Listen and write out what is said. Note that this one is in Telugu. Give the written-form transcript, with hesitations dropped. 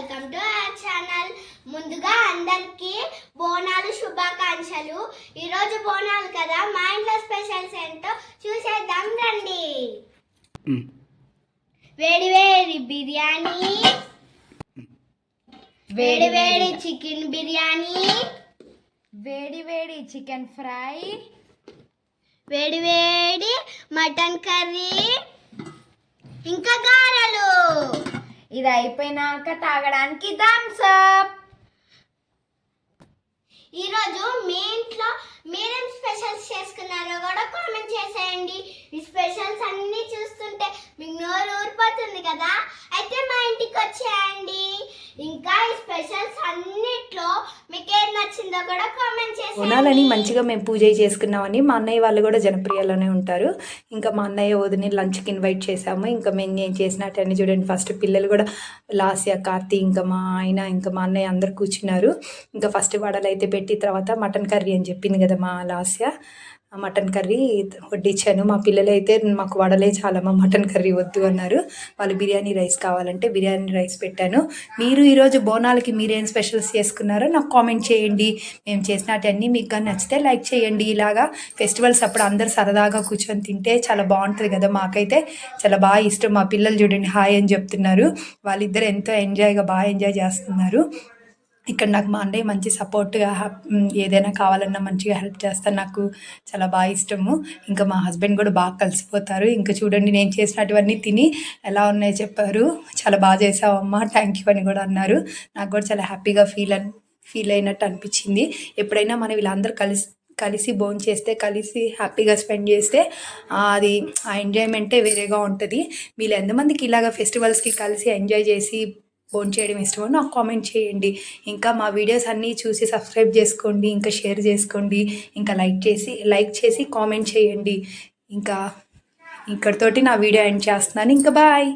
Welcome to our channel. ముందుగా అందరికీ బోనాలు శుభాకాంక్షలు. ఈరోజు బోనాలు కదా, మా ఇంట్లో స్పెషల్స్ ఏంటో చూసేద్దాం రండి. వేడి వేడి బిర్యానీ, వేడి వేడి చికెన్ బిర్యానీ, వేడి వేడి చికెన్ ఫ్రై, వేడి వేడి మటన్ కర్రీ, ఇంకా గారెలు. ఇది అయిపోయినాక తాగడానికి థమ్స్ అప్. ఈరోజు మీ ఇంట్లో మీరేం స్పెషల్స్ చేసుకున్నారో కూడా కామెంట్ చేసేయండి. ఈ స్పెషల్స్ అన్నీ చూస్తుంటే మీకు నోరు ఊరిపోతుంది కదా, అయితే మా ఇంటికి వచ్చేయండి. ఇంకా ఈ స్పెషల్స్ అన్నిట్లో మీకు ఏం నచ్చిందో కూడా కామెంట్ చేసేయండి. బోనాలని మంచిగా మేము పూజ చేసుకున్నామని మా అన్నయ్య వాళ్ళు కూడా జనప్రియలోనే ఉంటారు. ఇంకా మా అన్నయ్య వదిని లంచ్కి ఇన్వైట్ చేసాము. ఇంకా మేము ఏం చేసినట్టని చూడండి, ఫస్ట్ పిల్లలు కూడా లాస్య, కార్తీ, ఇంకా మా ఆయన, ఇంకా మా అన్నయ్య అందరు కూర్చున్నారు. ఇంకా ఫస్ట్ వడలు అయితే పెట్టి తర్వాత మటన్ కర్రీ అని చెప్పింది కదా మా లాస్య, మటన్ కర్రీ వడ్డించాను. మా పిల్లలు అయితే మాకు వడలే చాలమ్మా, మటన్ కర్రీ వద్దు అన్నారు. వాళ్ళు బిర్యానీ రైస్ కావాలంటే బిర్యానీ రైస్ పెట్టాను. మీరు ఈరోజు బోనాలకి మీరేం స్పెషల్స్ చేసుకున్నారో నాకు కామెంట్ చేయండి. మేము చేసినట్టన్నీ మీకు కానీ నచ్చితే లైక్ చేయండి. ఇలాగా ఫెస్టివల్స్ అప్పుడు అందరు సరదాగా కూర్చొని తింటే చాలా బాగుంటుంది కదా, మాకైతే చాలా బాగా ఇష్టం. మా పిల్లలు చూడండి హాయ్ అని చెప్తున్నారు. వాళ్ళిద్దరు ఎంతో బాగా ఎంజాయ్ చేస్తున్నారు. ఇక్కడ నాకు మా అన్నయ్య మంచి సపోర్ట్గా ఏదైనా కావాలన్నా మంచిగా హెల్ప్ చేస్తాను, నాకు చాలా బాగా ఇష్టము. ఇంకా మా హస్బెండ్ కూడా బాగా కలిసిపోతారు. ఇంకా చూడండి నేను చేసినటువన్నీ తిని ఎలా ఉన్నాయో చెప్పారు. చాలా బాగా చేసావమ్మా, థ్యాంక్ యూ అని కూడా అన్నారు. నాకు కూడా చాలా హ్యాపీగా ఫీల్ అయినట్టు అనిపించింది. ఎప్పుడైనా మనం వీళ్ళందరూ కలిసి భోజనం చేస్తే, కలిసి హ్యాపీగా స్పెండ్ చేస్తే అది ఆ ఎంజాయ్మెంటే వేరేగా ఉంటుంది. వీళ్ళు ఎంతమందికి ఇలాగ ఫెస్టివల్స్కి కలిసి ఎంజాయ్ చేసి ఫోన్ చేయడం ఇష్టమో నాకు కామెంట్ చేయండి. ఇంకా మా వీడియోస్ అన్నీ చూసి సబ్స్క్రైబ్ చేసుకోండి, ఇంకా షేర్ చేసుకోండి, ఇంకా లైక్ చేసి కామెంట్ చేయండి. ఇంకా ఇక్కడితోటి నా వీడియో ఎండ్ చేస్తున్నాను. ఇంకా బాయ్.